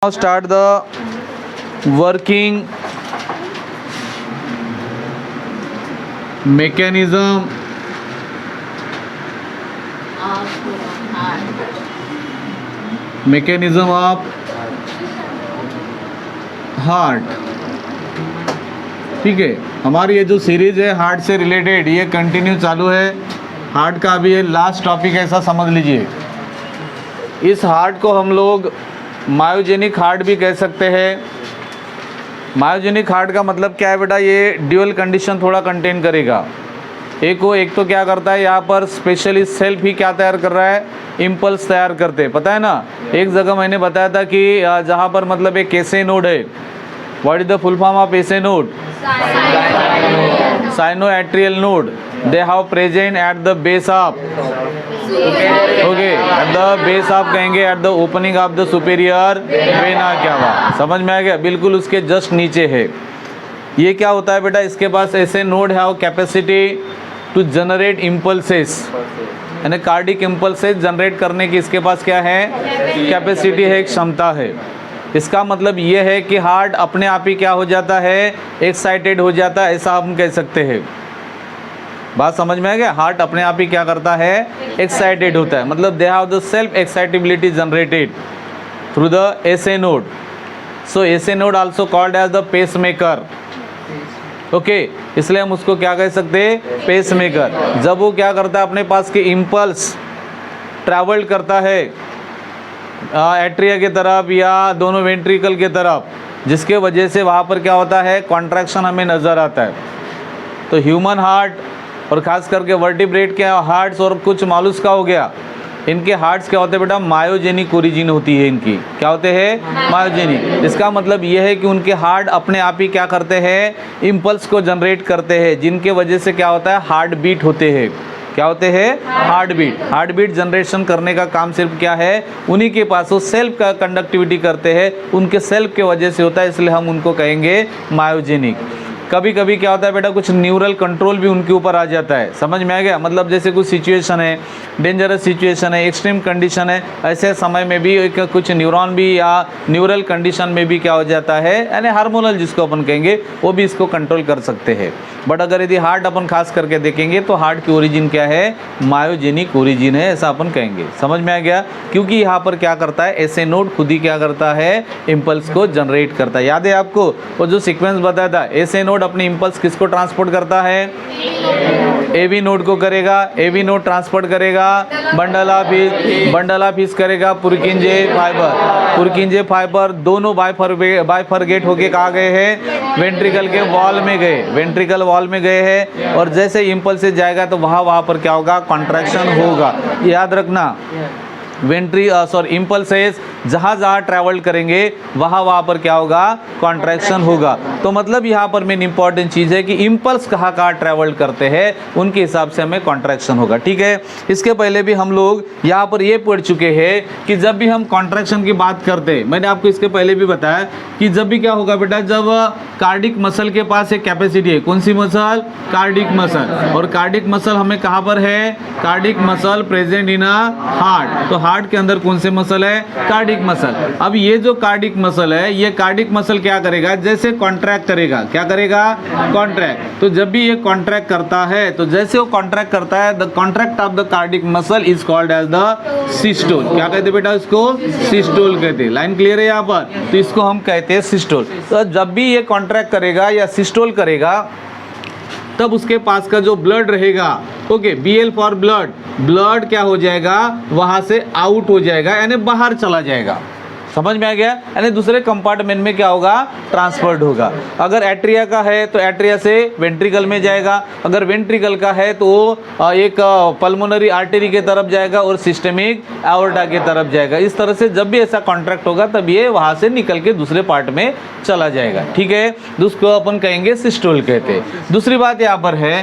Now start the working mechanism of heart. ठीक है, हमारी ये जो सीरीज है हार्ट से रिलेटेड ये कंटिन्यू चालू है। हार्ट का अभी ये लास्ट टॉपिक ऐसा समझ लीजिए। इस हार्ट को हम लोग मायोजेनिक हार्ट भी कह सकते हैं। मायोजेनिक हार्ट का मतलब क्या है बेटा, ये ड्यूअल कंडीशन थोड़ा कंटेन करेगा। एक तो क्या करता है, यहाँ पर स्पेशली सेल्फ ही क्या तैयार कर रहा है, इम्पल्स तैयार करते हैं, पता है ना। एक जगह मैंने बताया था कि जहाँ पर मतलब एक एसे नोड है, what is the full form of SA node, sinoatrial node, they have present at the base of, okay, at the base of कहेंगे, at the opening of the superior vena cava. समझ में आ गया, बिल्कुल उसके just नीचे है। ये क्या होता है बेटा, इसके पास SA node have capacity to generate impulses, यानी कार्डिक इम्पल्सेस जनरेट करने की इसके पास क्या है, कैपेसिटी है, एक क्षमता है। इसका मतलब ये है कि हार्ट अपने आप ही क्या हो जाता है, एक्साइटेड हो जाता है, ऐसा हम कह सकते हैं। बात समझ में आ गया, हार्ट अपने आप ही क्या करता है, एक्साइटेड होता है, मतलब they have the self excitability generated through the SA node. So SA node also called as the pacemaker, okay, इसलिए हम उसको क्या कह सकते हैं, पेस मेकर। जब वो क्या करता है, अपने पास के इम्पल्स ट्रैवल करता है एट्रिया के तरफ या दोनों वेंट्रिकल के तरफ, जिसके वजह से वहाँ पर क्या होता है, कॉन्ट्रैक्शन हमें नज़र आता है। तो ह्यूमन हार्ट और ख़ास करके वर्टिब्रेट के हार्ट्स और कुछ मालूस हो गया, इनके हार्ट्स क्या होते हैं बेटा, मायोजेनिक ओरिजिन होती है इनकी। क्या होते हैं, मायोजेनिक। इसका मतलब ये है कि उनके हार्ट अपने आप ही क्या करते हैं, इम्पल्स को जनरेट करते हैं, जिनके वजह से क्या होता है, हार्ट बीट होते हैं। क्या होते हैं, heart beat. Heart beat generation करने का काम सिर्फ क्या है, उन्हीं के पास, वो सेल्फ का कंडक्टिविटी करते हैं, उनके सेल्फ के वजह से होता है, इसलिए हम उनको कहेंगे मायोजेनिक। कभी कभी क्या होता है बेटा, कुछ न्यूरल कंट्रोल भी उनके ऊपर आ जाता है। समझ में आ गया, मतलब जैसे कुछ सिचुएशन है, डेंजरस सिचुएशन है, एक्सट्रीम कंडीशन है, ऐसे समय में भी एक कुछ न्यूरॉन भी या न्यूरल कंडीशन में भी क्या हो जाता है, यानी हार्मोनल जिसको अपन कहेंगे, वो भी इसको कंट्रोल कर सकते हैं। बट अगर यदि हार्ट अपन खास करके देखेंगे तो हार्ट की ओरिजिन क्या है, मायोजेनिक ओरिजिन है, ऐसा अपन कहेंगे। समझ में आ गया, क्योंकि यहाँ पर क्या करता है, एसे नोड खुद ही क्या करता है, इम्पल्स को जनरेट करता है। याद है आपको वो जो सीक्वेंस बताया था, एसे नोड अपने इम्पल्स किसको ट्रांसपोर्ट करता है, एवी नोड को करेगा, एवी नोड ट्रांसपोर्ट करेगा बंडल ऑफ हिस करेगा पुरकिंजे फाइबर, पुरकिंजे फाइबर दोनों बाइफरगेट होके कहाँ गए हैं, वेंट्रिकल के वॉल में गए, वेंट्रिकल वॉल में गए हैं। और जैसे इम्पल्स से जाएगा तो वहाँ पर क्या होगा, कॉन्ट्रैक्शन होगा। याद रखना, इम्पल्सेस जहाँ ट्रैवल करेंगे वहाँ पर क्या होगा, कॉन्ट्रैक्शन होगा। तो मतलब यहाँ पर मेन इंपॉर्टेंट चीज़ है कि इम्पल्स कहाँ ट्रैवल करते हैं, उनके हिसाब से हमें कॉन्ट्रैक्शन होगा। ठीक है, इसके पहले भी हम लोग यहाँ पर ये पढ़ चुके हैं कि जब भी हम कॉन्ट्रैक्शन की बात करते हैं, मैंने आपको इसके पहले भी बताया कि जब भी क्या होगा बेटा, जब कार्डिक मसल के पास एक कैपेसिटी है, कौन सी मसल, कार्डिक मसल, और कार्डिक मसल हमें कहाँ पर है, cardiac muscle present in a heart. तो हार्ट के अंदर कौन से मसल है, कार्डिक मसल। अब ये जो कार्डिक मसल है, ये कार्डिक मसल क्या करेगा, जैसे कॉन्ट्रैक्ट करेगा, क्या करेगा, कॉन्ट्रैक्ट। तो जब भी ये कॉन्ट्रैक्ट करता है, तो जैसे वो कॉन्ट्रैक्ट करता है, the contract of the cardiac muscle is called as the systole. क्या कहते हैं बेटा, इसको सिस्टोल कहते हैं। लाइन क्लियर है यहाँ पर, तो इसको हम कहते हैं सिस्टोल। तो जब भी ये कॉन्ट्रैक्ट करेगा या सिस्टोल करेगा, तब उसके पास का जो ब्लड रहेगा, okay, BL for blood, blood क्या हो जाएगा, वहां से आउट हो जाएगा, यानी बाहर चला जाएगा। समझ में आ गया, यानी दूसरे कंपार्टमेंट में क्या होगा, ट्रांसफर्ड होगा। अगर एट्रिया का है तो एट्रिया से वेंट्रिकल में जाएगा, अगर वेंट्रिकल का है तो वो एक पल्मोनरी आर्टरी के तरफ जाएगा और सिस्टमिक एओर्टा के तरफ जाएगा। इस तरह से जब भी ऐसा कॉन्ट्रैक्ट होगा तब ये वहाँ से निकल के दूसरे पार्ट में चला जाएगा। ठीक है, उसको अपन कहेंगे सिस्टोल कहते हैं। दूसरी बात यहाँ पर है,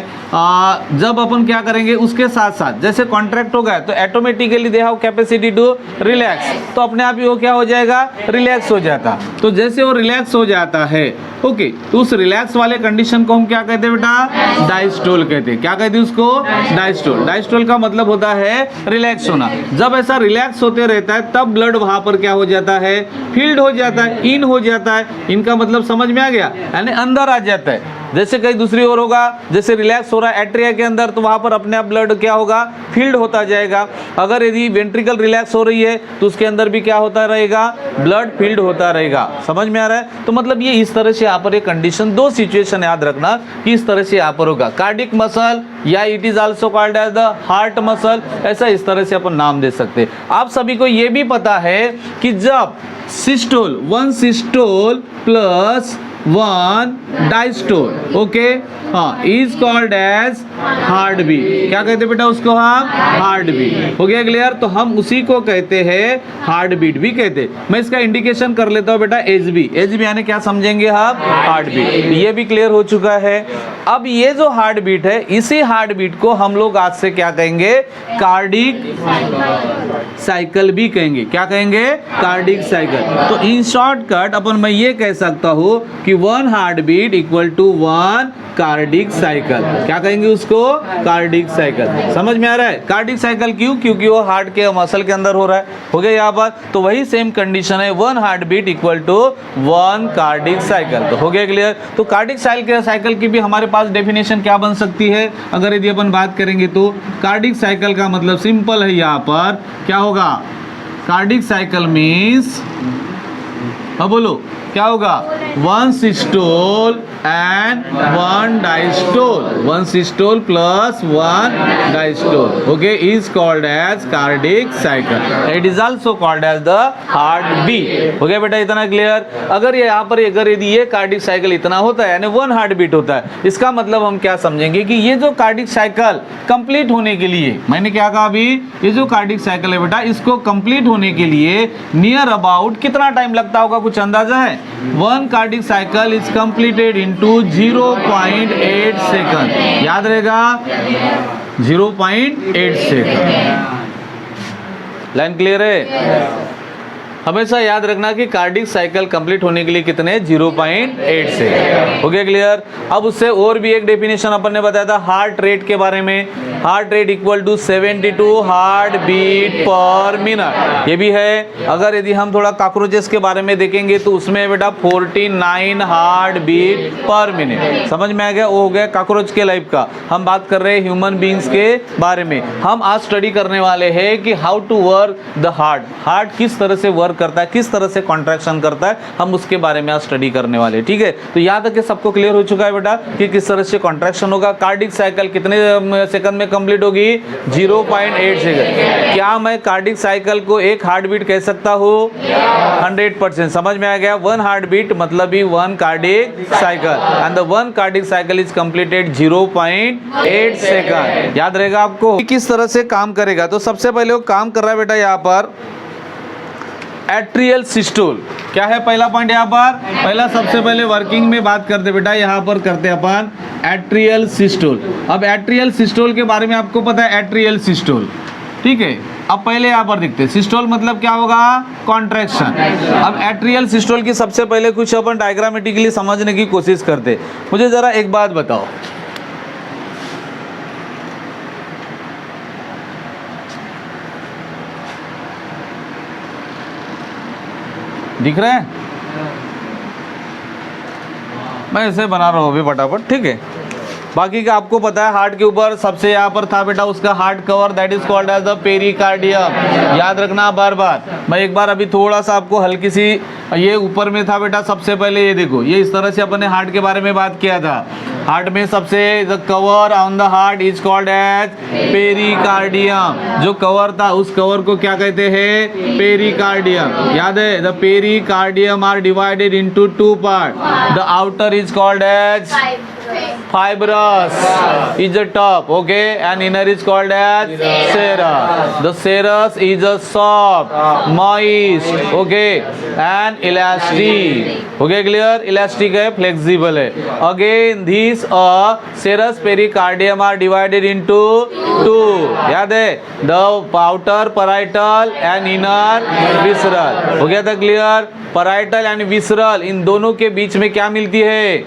जब अपन क्या करेंगे, उसके साथ साथ जैसे कॉन्ट्रैक्ट होगा तो automatically they have capacity to relax, तो अपने आप ही वो क्या हो जाएगा, जाएगा, रिलैक्स हो जाता। तो जैसे वो रिलैक्स हो जाता है, ओके, तो उस रिलैक्स वाले कंडीशन को हम क्या कहते हैं बेटा? डायस्टोल कहते हैं। क्या कहते हैं उसको? डायस्टोल। डायस्टोल का मतलब होता है रिलैक्स होना। जब ऐसा रिलैक्स होते रहता है तब ब्लड वहां पर क्या हो जाता है? फील्ड हो जाता है, इन हो जाता है। इनका मतलब समझ में आ गया, यानी अंदर आ जाता है। जैसे कहीं दूसरी ओर होगा, जैसे रिलैक्स हो रहा है एट्रिया के अंदर, तो वहां पर अपने आप ब्लड क्या होगा? फील्ड होता जाएगा। अगर यदि वेंट्रिकल रिलैक्स हो रही है तो उसके अंदर भी क्या होता रहेगा? ब्लड फील्ड होता रहेगा। समझ में आ रहा है? तो मतलब ये इस तरह से यहाँ पर ये कंडीशन, दो सिचुएशन याद रखना कि इस तरह से यहाँ पर होगा। कार्डिक मसल या it is also called as the heart muscle, ऐसा इस तरह से अपन नाम दे सकते हैं। आप सभी को ये भी पता है कि जब systole, one systole plus one diastole, okay, हाँ, is called as heartbeat. क्या कहते हैं बेटा उसको? हम हार्ट बीट। हो गया क्लियर? तो हम उसी को कहते हैं हार्ट बीट भी कहते हैं। मैं इसका इंडिकेशन कर लेता हूँ बेटा, एचबी। एचबी यानी क्या समझेंगे हम? Heart beat. ये भी क्लियर हो चुका है। अब ये जो हार्ट बीट है, इसी हार्ट बीट को हम लोग आज से क्या कहेंगे? कार्डिक साइकिल भी कहेंगे। क्या कहेंगे? Cardiac cycle. तो इन शॉर्टकट अपन मैं ये कह सकता हूँ कि one heart beat equal to one cardiac cycle. क्या कहेंगे उसको? Cardiac cycle. समझ में आ रहा है? कार्डिक साइकिल क्यों? क्योंकि वो हार्ट के मसल के अंदर हो रहा है। हो गया यहाँ पर? तो वही सेम कंडीशन है, one heart beat equal to one cardiac cycle. तो हो गया क्लियर? तो कार्डिक साइकिल की भी हमारे पास डेफिनेशन क्या बन सकती है अगर यदि अपन बात करेंगे तो? कार्डिक साइकिल का मतलब सिंपल है, यहाँ पर क्या होगा? कार्डिक साइकिल मीन्स, अब बोलो क्या होगा? One systole and one diastole, one systole plus one diastole, okay, is called as cardiac cycle. It is also called as the heart beat. हो गया बेटा? इतना क्लियर? अगर ये यहाँ पर अगर यदि ये कार्डिक साइकिल इतना होता है यानी वन हार्ट बीट होता है, इसका मतलब हम क्या समझेंगे कि ये जो कार्डिक साइकिल कंप्लीट होने के लिए, मैंने क्या कहा अभी? ये जो कार्डिक साइकिल है बेटा, इसको कंप्लीट होने के लिए नियर अबाउट कितना टाइम लगता होगा? कुछ अंदाजा है? One cardiac cycle is completed into 0.8 second. याद रहेगा? 0.8 सेकंड। लाइन क्लियर है? हमेशा याद रखना कि कार्डिक साइकिल कंप्लीट होने के लिए कितने? 0.8 से। हो गया क्लियर? अब उससे और भी एक डेफिनेशन अपन ने बताया था हार्ट रेट के बारे में। Heart rate equal to 72 heart beat per minute. ये भी है। अगर यदि हम थोड़ा कॉकरोचेस के बारे में देखेंगे तो उसमें बेटा 49 हार्ट बीट पर मिनट। समझ में आ गया? वो हो गया कॉकरोच के लाइफ का। हम बात कर रहे हैं ह्यूमन बींग्स के बारे में। हम आज स्टडी करने वाले हैं कि how to work the heart. Heart किस तरह से वर्क करता है, किस तरह से कॉन्ट्रैक्शन करता है, हम उसके बारे में आज स्टडी करने वाले। ठीक है? तो यहाँ तक सबको क्लियर हो चुका है बेटा कि किस तरह से कॉन्ट्रैक्शन होगा। कार्डिक साइकिल कितने सेकंड में कंप्लीट होगी? 0.8 सेकंड। क्या मैं कार्डिक साइकिल को एक हार्ट बीट कह सकता हूँ? 100%। समझ में आ गया? वन हार्ट बीट मतलब ही one cardiac cycle and the one cardiac cycle is completed 0.8 second. याद रहेगा आपको किस तरह से काम करेगा? तो सबसे पहले वो काम कर रहा है बेटा यहाँ पर एट्रियल सिस्टोल। क्या है पहला पॉइंट यहाँ पर? पहला सबसे पहले वर्किंग में बात करते बेटा, यहाँ पर करते अपन एट्रियल सिस्टोल। अब एट्रियल सिस्टोल के बारे में आपको पता है, एट्रियल सिस्टोल, ठीक है। अब पहले यहाँ पर देखते हैं सिस्टोल मतलब क्या होगा? कॉन्ट्रैक्शन। अब एट्रियल सिस्टोल की सबसे पहले कुछ अपन डायग्रामेटिकली समझने की कोशिश करते। मुझे जरा एक बात बताओ, दिख रहा है? मैं इसे बना रहा हूँ अभी फटाफट, ठीक है। बाकी का आपको पता है, हार्ट के ऊपर सबसे यहाँ पर था बेटा उसका heart cover, that is called as the pericardium. याद रखना बार बार। मैं एक बार अभी थोड़ा सा आपको हल्की सी, ये ऊपर में था बेटा सबसे पहले, ये देखो, ये इस तरह से अपन ने हार्ट के बारे में बात किया था। हार्ट में सबसे the cover on the heart is called as pericardium. जो कवर था उस कवर को क्या कहते हैं? पेरिकार्डियम। याद है? The pericardium are divided into two part. The outer is called as fibrous is the top, okay, and inner is called as serous. The serous is a soft, moist, okay, and elastic. Okay, clear? Elastic है, flexible है. Again, these serous pericardium are divided into two. याद है? The outer parietal and inner visceral. हो गया था clear? Parietal and visceral, इन दोनों के बीच में क्या मिलती है?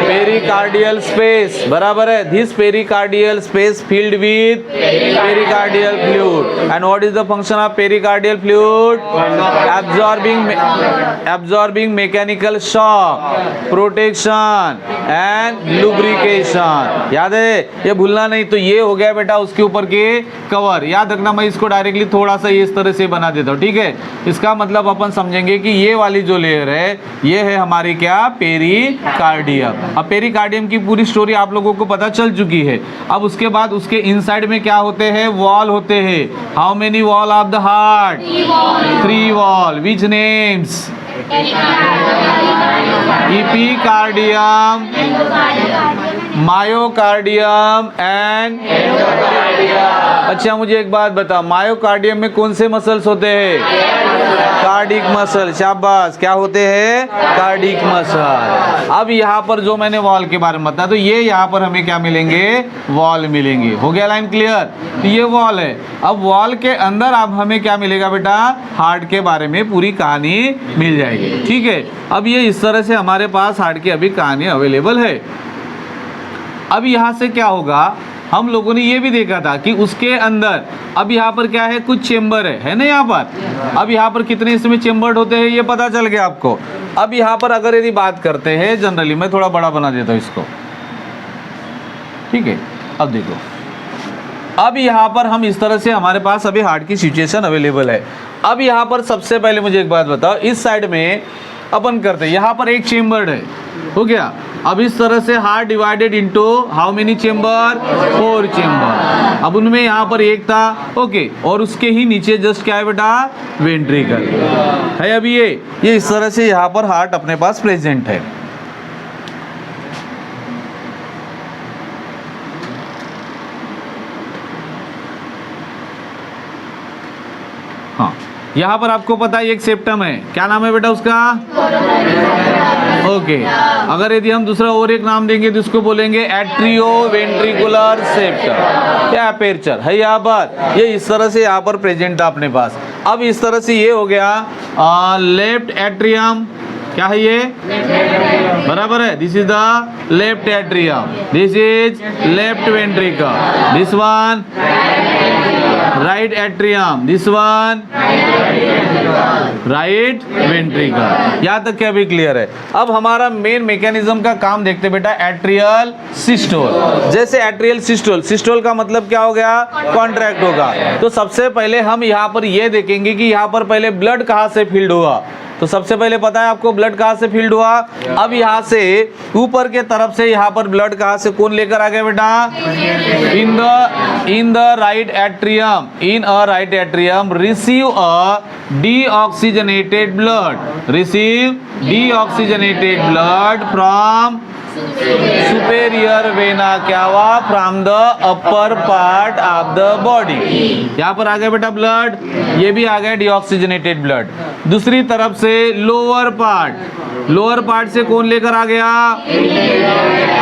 Pericardial space. बराबर है. This pericardial space filled with pericardial fluid. And what is the function of pericardial fluid? Absorbing mechanical shock, protection and lubrication. याद है? ये भूलना नहीं. तो ये हो गया बेटा उसके ऊपर के कवर. याद रखना, मैं इसको डायरेक्टली थोड़ा सा इस तरह से बना देता हूँ. ठीक है? इसका मतलब अपन समझेंगे कि ये वाली जो लेयर है ये है हमारी क्या? पेरिकार्डियम. अब पेरिकार्डियम की पूरी स्टोरी आप लोगों को पता चल चुकी है. अब उसके बाद उसके इनसाइड में क्या होते हैं? वॉल होते हैं. How many wall of the heart? 3 wall. Which names? Epicardium, myocardium and. अच्छा मुझे एक बात बता, मायोकार्डियम में कौन से मसल्स होते हैं? Cardiac muscle. शाबाश. क्या होते हैं? Cardiac muscle. अब यहाँ पर जो मैंने वॉल के बारे में बताया, तो ये यहाँ पर हमें क्या मिलेंगे? वॉल मिलेंगे. हो गया लाइन क्लियर? तो ये वॉल है. अब वॉल के अंदर अब हमें क्या मिलेगा बेटा? हार्ट के बारे में पूरी कहानी मिल जाएगी. ठीक है? अब ये इस तरह से हमारे पास हार्ट की अभी कहानी अवेलेबल है. अब यहाँ से क्या होगा? हम लोगों ने ये भी देखा था कि उसके अंदर अब यहाँ पर क्या है? कुछ चेम्बर है ना यहाँ पर. अब यहाँ पर कितने इसमें चेम्बर होते हैं ये पता चल गया आपको. अब यहाँ पर अगर यदि बात करते हैं जनरली, मैं थोड़ा बड़ा बना देता हूँ इसको. ठीक है? अब देखो, अब यहाँ पर हम इस तरह से हमारे पास अभी हार्ट की सिचुएशन अवेलेबल है. अब यहाँ पर सबसे पहले मुझे एक बात बताओ, इस साइड में अपन करते हैं, यहाँ पर एक चेम्बर है. हो गया? अब इस तरह से heart divided into how many chamber? 4 chamber. अब उनमें यहाँ पर एक था. ओके. और उसके ही नीचे जस्ट क्या है बेटा? वेंट्रिकल है. अभी ये इस तरह से यहाँ पर हार्ट अपने पास प्रेजेंट है. हाँ, यहाँ पर आपको पता है एक सेप्टम है. क्या नाम है बेटा उसका? ओके. अगर यदि हम दूसरा और एक नाम देंगे तो इसको बोलेंगे एट्रियो वेंट्रिकुलर सेप्टम. क्या? अपेर्चर है यहाँ पर. ये इस तरह से यहाँ पर प्रेजेंट था अपने पास. अब इस तरह से ये हो गया लेफ्ट एट्रियम. क्या है ये? बराबर है. This is the left atrium. This is left ventricle. This one right atrium. This one right ventricle. यहाँ तक क्या भी क्लियर है? अब हमारा मेन मैकेनिज्म का काम देखते बेटा. Atrial systole. जैसे एट्रियल सिस्टोल, सिस्टोल का मतलब क्या हो गया? कॉन्ट्रैक्ट होगा. तो सबसे पहले हम यहाँ पर ये देखेंगे कि यहाँ पर पहले ब्लड कहाँ से फील्ड हुआ. तो सबसे पहले पता है आपको ब्लड कहाँ से फील्ड हुआ? अब यहाँ से ऊपर के तरफ से यहाँ पर ब्लड कहाँ से कौन लेकर आ गया बेटा? In the right atrium. In a right atrium receive a deoxygenated blood. Receive deoxygenated blood from superior vena cava from the upper part of the body. यहाँ पर आ गया बेटा ब्लड. ये भी आ गया डीऑक्सीजनेटेड ब्लड. दूसरी तरफ से लोअर पार्ट, लोअर पार्ट से कौन लेकर आ गया?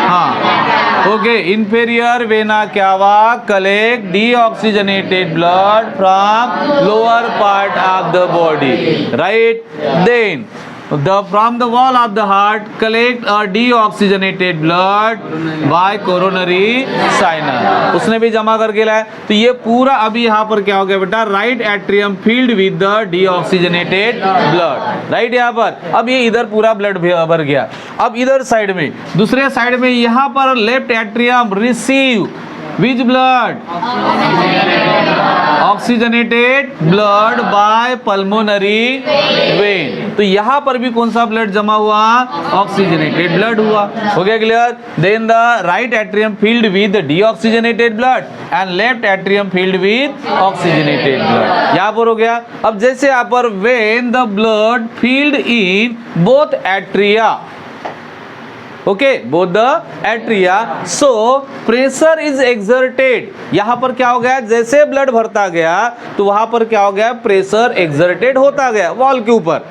हाँ, okay. Inferior vena cava collect deoxygenated blood from lower part of the body. Right. Then from the wall of the heart collect a deoxygenated blood by coronary sinus. उसने भी जमा करके लाया. तो ये पूरा अभी यहाँ पर क्या हो गया बेटा? Right atrium filled with the deoxygenated blood. Right. यहाँ पर अब ये इधर पूरा ब्लड भर गया. अब इधर साइड में, दूसरे साइड में यहाँ पर left atrium receive which blood? Oxygenated blood bye pulmonary vein. तो यहाँ पर भी कौन सा ब्लड जमा हुआ? ऑक्सीजनेटेड ब्लड हुआ. हो गया clear? Then the right atrium filled with deoxygenated blood and left atrium filled with oxygenated blood. यहाँ पर हो गया. अब जैसे यहाँ पर when the blood filled in both atria. Okay, both the atria. So pressure is exerted, यहां पर क्या हो गया, जैसे ब्लड भरता गया तो वहां पर क्या हो गया, प्रेशर एक्सर्टेड होता गया वॉल के ऊपर।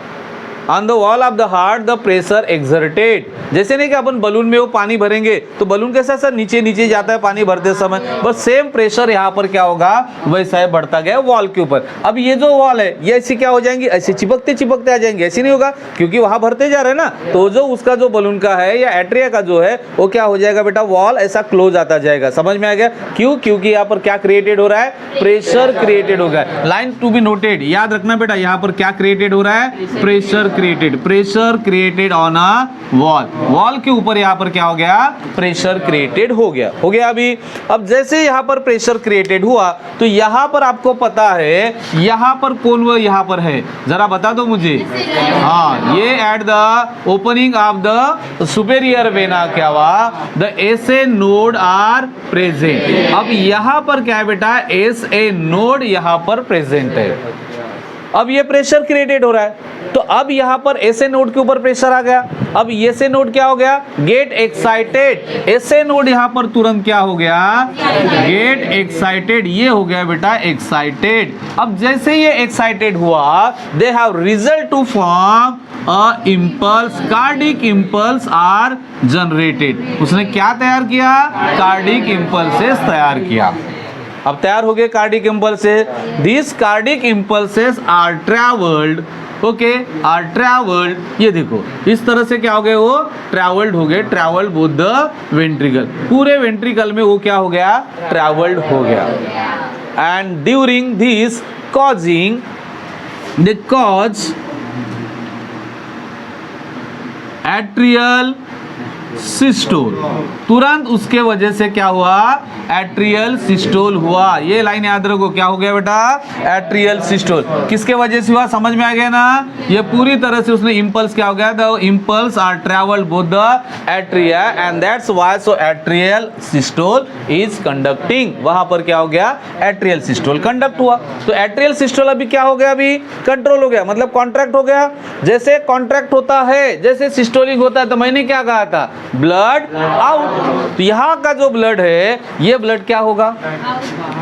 On the wall of the heart the pressure exerted, जैसे नहीं कि अपन बलून में वो पानी भरेंगे तो बलून कैसा सर नीचे नीचे जाता है पानी भरते समय, बस सेम प्रेशर यहाँ पर क्या होगा वैसा है बढ़ता गया वॉल के ऊपर। अब ये जो वॉल है ये ऐसी क्या हो जाएंगी, ऐसे चिपकते चिपकते आ जाएंगे, ऐसे नहीं होगा क्योंकि वहां भरते जा रहे हैं ना, तो जो उसका जो बलून का है या एट्रिया का जो है वो क्या हो जाएगा बेटा, वॉल ऐसा क्लोज आता जाएगा। समझ में आ गया क्यों, क्योंकि यहाँ पर क्या क्रिएटेड हो रहा है, प्रेशर क्रिएटेड हो गया। लाइन टू बी नोटेड, याद रखना बेटा, यहाँ पर क्या क्रिएटेड हो रहा है, pressure created on a wall, wall के ऊपर यहाँ पर क्या हो गया, प्रेशर क्रिएटेड हो गया अभी। अब जैसे यहाँ पर प्रेशर क्रिएटेड हुआ तो यहाँ पर आपको पता है यहाँ पर कौन वो यहाँ पर है, जरा बता दो मुझे। हाँ, ये at the opening of the superior vena क्या हुआ, the SA node are present. अब यहाँ पर क्या है बेटा, एसए नोड यहाँ पर प्रेजेंट है। अब ये प्रेशर क्रिएटेड हो रहा है तो अब यहाँ पर एसए नोड के ऊपर प्रेशर आ गया। अब एसए नोड क्या हो गया, गेट एक्साइटेड। एसए नोड यहाँ पर तुरंत क्या हो गया, गेट एक्साइटेड, ये हो गया बेटा एक्साइटेड। अब जैसे ये एक्साइटेड हुआ, they have result to form a impulse, cardiac impulse are generated. उसने क्या तैयार किया, कार्डिक इम्पल्सेस तैयार किया। अब तैयार हो गए cardiac impulses. This cardiac impulses are travelled, okay, are travelled, ये देखो इस तरह से क्या हो गए, वो ट्रैवल्ड हो गए, ट्रैवल्ड बोथ द वेंट्रिकल, पूरे वेंट्रिकल में वो क्या हो गया, ट्रैवल्ड हो गया। And during this causing the cause atrial systole, तुरंत उसके वजह से क्या हुआ, एट्रियल सिस्टोल हुआ। ये लाइन याद रखो, क्या हो गया बेटा, एट्रियल सिस्टोल। किसके वजह से हुआ, समझ में आ गया ना, ये पूरी तरह से उसने इम्पल्स क्या हो गया, the impulse are travelled both the atria and that's why so atrial systole is conducting. वहां पर क्या हो गया, एट्रियल सिस्टोल कंडक्ट हुआ। तो एट्रियल सिस्टोल अभी क्या हो गया, अभी कंट्रोल हो गया, मतलब कॉन्ट्रैक्ट हो गया। जैसे कॉन्ट्रैक्ट होता है, जैसे सिस्टोलिक होता है, तो मैंने क्या कहा था, ब्लड आउट। तो यहाँ का जो ब्लड है ये ब्लड क्या होगा,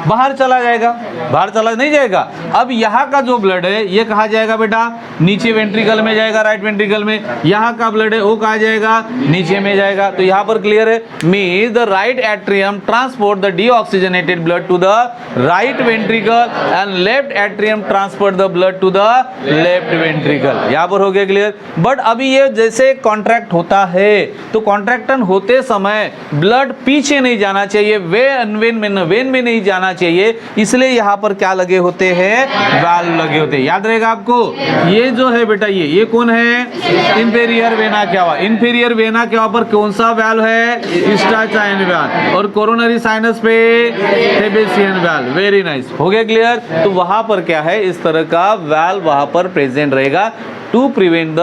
बाहर चला जाएगा, बाहर चला नहीं जाएगा। अब यहाँ का जो ब्लड है ये कहाँ जाएगा बेटा, नीचे वेंट्रिकल में जाएगा, राइट वेंट्रिकल में। यहाँ का ब्लड है वो कहाँ जाएगा, नीचे में जाएगा। तो यहाँ पर क्लियर है, means the right atrium transport the deoxygenated blood to the right ventricle and left atrium transport the blood to the left ventricle. यहाँ पर हो गया क्लियर। बट अभी ये जैसे कॉन्ट्रैक्ट होता है तो कॉन्ट्रैक्शन होते समय ब्लड पीछे नहीं जाना चाहिए, वेन में नहीं जाना चाहिए, इसलिए यहाँ पर क्या लगे होते हैं, वाल्व लगे होते हैं। याद रहेगा आपको, ये जो है बेटा ये कौन है, इंफीरियर वेना क्यावा। इंफीरियर वेना क्यावा पर कौन सा वाल्व है, स्टाचाइन वाल्व, और कोरोनरी साइनस पे सेबेसियन वाल्व। वेरी नाइस, हो गया क्लियर। तो वहां पर क्या है, इस तरह का वाल्व वहां पर प्रेजेंट रहेगा to prevent the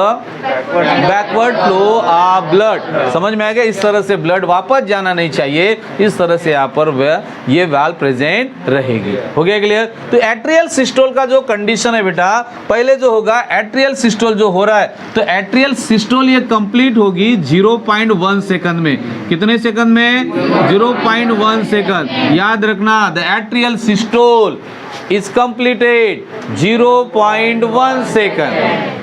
backward flow of blood. समझ में आ गया, इस तरह से ब्लड वापस जाना नहीं चाहिए, इस तरह से यहाँ पर ये वाल्व प्रेजेंट रहेगी। हो गया क्लियर। तो एट्रियल सिस्टोल का जो कंडीशन है बेटा, पहले जो होगा एट्रियल सिस्टोल जो हो रहा है, तो एट्रियल सिस्टोल ये कंप्लीट होगी 0.1 सेकंड में। कितने सेकंड में, 0.1 सेकंड। याद रखना, the atrial systole is completed 0.1 second,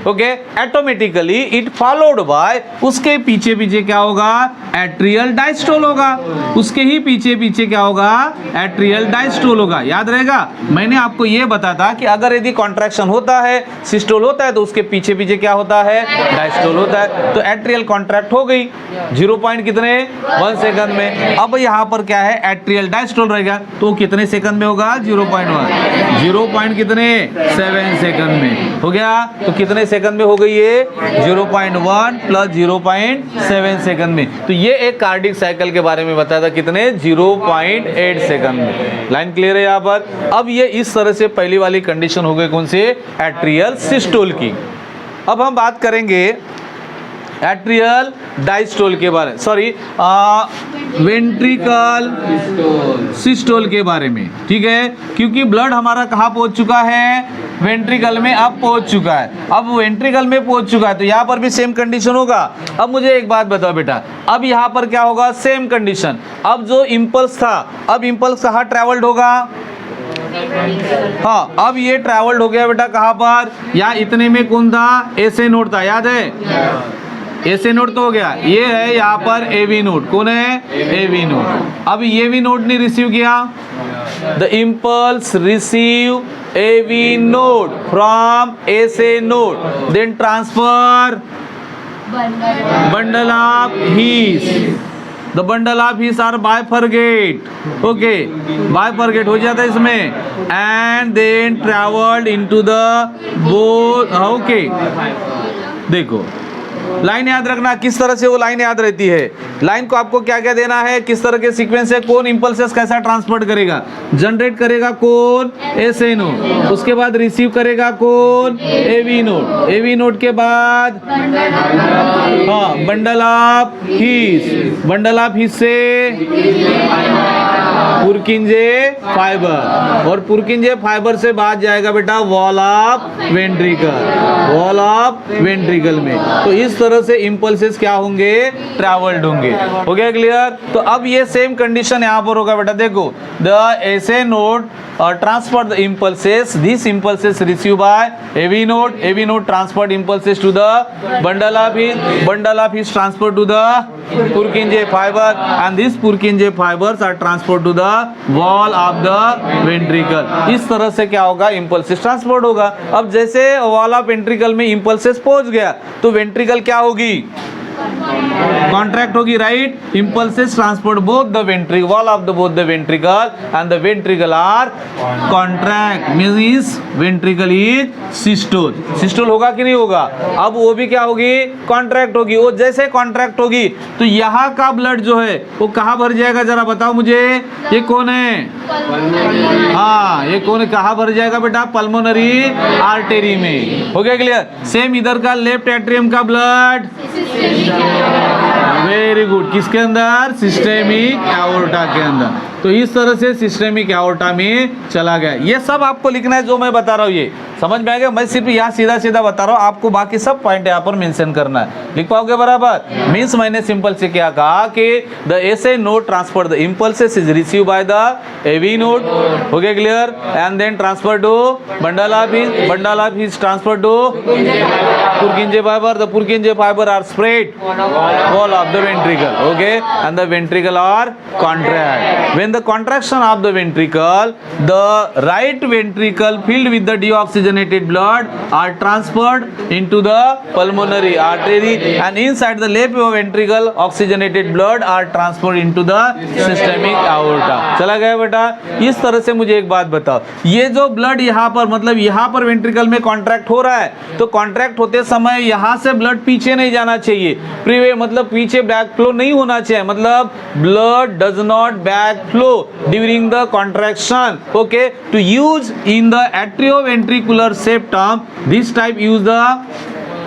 okay, automatically it followed by, उसके पीछे पीछे क्या होगा, एट्रियल डायस्टोल होगा, उसके ही पीछे पीछे क्या होगा, एट्रियल डायस्टोल होगा। याद रहेगा, मैंने आपको ये बताया था कि अगर यदि कॉन्ट्रैक्शन होता है, सिस्टोल होता है, तो उसके पीछे पीछे क्या होता है, डायस्टोल होता है। तो एट्रियल कॉन्ट्रैक्ट हो गई 0.1 सेकंड में। अब यहाँ पर क्या है, एट्रियल डायस्टोल रहेगा, तो कितने सेकंड में होगा, 0.1, 0.7 सेकंड में। हो गया, तो कितने सेकंड में हो गई ये, 0.1 प्लस 0.7 सेकंड में। तो ये एक कार्डिक साइकिल के बारे में बताया था, कितने, 0.8 सेकंड में। लाइन क्लियर है यहाँ पर। अब ये इस तरह से पहली वाली कंडीशन हो गई कौन सी, एट्रियल सिस्टोल की। अब हम बात करेंगे एट्रियल डायस्टोल के बारे, सॉरी वेंट्रिकल सिस्टोल के बारे में, ठीक है। क्योंकि ब्लड हमारा कहाँ पहुंच चुका है, वेंट्रिकल में अब पहुंच चुका है। अब वेंट्रिकल में पहुंच चुका है तो यहाँ पर भी सेम कंडीशन होगा। अब मुझे एक बात बताओ बेटा, अब यहाँ पर क्या होगा, सेम कंडीशन। अब जो इम्पल्स था, अब इम्पल्स कहाँ ट्रेवल्ड होगा, हाँ अब ये ट्रेवल्ड हो गया बेटा कहाँ पर, या इतने में कौन था, एसए नोड था, याद है, एसए नोड तो हो गया। ये है यहाँ पर एवी नोड, कौन है, एवी नोड। अब ये भी नोड ने रिसीव किया, the impulse receive AV node from SA node, then transfer bundle of His. The bundle of His are bifurcate. Okay, bifurcate हो जाता है इसमें, and then traveled into the both. Okay, देखो लाइन याद रखना, किस तरह से वो लाइन याद रहती है। लाइन को आपको क्या क्या देना है, किस तरह के सीक्वेंस है, कौन इंपल्सेस कैसा ट्रांसपोर्ट करेगा, जनरेट करेगा कौन, एसए नोड, उसके बाद रिसीव करेगा कौन, एवी नोड, एवी नोड के बाद हाँ bundle of his, bundle of his से पुरकिंजे फाइबर, और पुरकिंजे फाइबर से बाद जाएगा बेटा wall of ventricle, wall of ventricle में। तो इस तरह से इंपल्सेस क्या होंगे, ट्रैवल्ड होंगे। हो गया क्लियर। तो अब ये सेम कंडीशन यहाँ पर होगा बेटा, देखो the SA node transfer the impulses, these impulses received by AV node transferred impulses to the bundle of His transferred to the Purkinje fiber, and these Purkinje fibers are transferred to the wall of the ventricle। इस तरह से क्या होगा, impulses transport होगा। अब जैसे wall of ventricle में impulses पहुंच गया तो ventricle क्या होगी, कॉन्ट्रैक्ट होगी, right. Impulses transport both the ventricle, wall of the both the ventricle and the ventricle are contract, means ventricle is systole. Systole होगा कि नहीं होगा, अब वो भी क्या होगी, कॉन्ट्रैक्ट होगी। वो जैसे कॉन्ट्रैक्ट होगी तो यहाँ का ब्लड जो है वो कहाँ भर जाएगा, जरा बताओ मुझे, ये कौन है, हाँ ये कौन है, कहाँ भर जाएगा बेटा, पल्मोनरी आर्टरी में। हो गया क्लियर। सेम इधर का लेफ्ट एट्रियम का ब्लड, वेरी गुड, किसके अंदर, सिस्टेमिक एओर्टा के अंदर। तो इस तरह से सिस्टेमिक एओर्टा में चला गया। ये सब आपको लिखना है जो मैं बता रहा हूँ, ये समझ में आ गया। मैं सिर्फ यहाँ सीधा सीधा बता रहा हूँ, आपको बाकी सब पॉइंट यहाँ पर मेंशन करना है। लिख पाओगे बराबर। मीन्स मैंने सिंपल से क्या कहा कि the SA node transfer the impulses is receive by the AV node, हो गया clear, and then transfer to bundle of His transfer to Purkinje fiber, the Purkinje fiber are spread wall of the ventricle, okay, and the ventricle are contract. When the contraction of the ventricle, the right ventricle filled with the deoxygenated blood are transferred into the pulmonary artery, and inside the left ventricle oxygenated blood are transferred into the systemic aorta। चला गया बेटा। इस तरह से मुझे एक बात बताओ, ये जो ब्लड यहाँ पर, मतलब यहाँ पर वेंट्रिकल में कॉन्ट्रैक्ट हो रहा है, तो कॉन्ट्रैक्ट होते समय यहाँ से ब्लड पीछे नहीं जाना चाहिए, प्रीवे मतलब पीछे बैक फ्लो नहीं होना चाहिए, मतलब blood does not back flow during the contraction, okay. To use in the atrioventricular septum, this type use the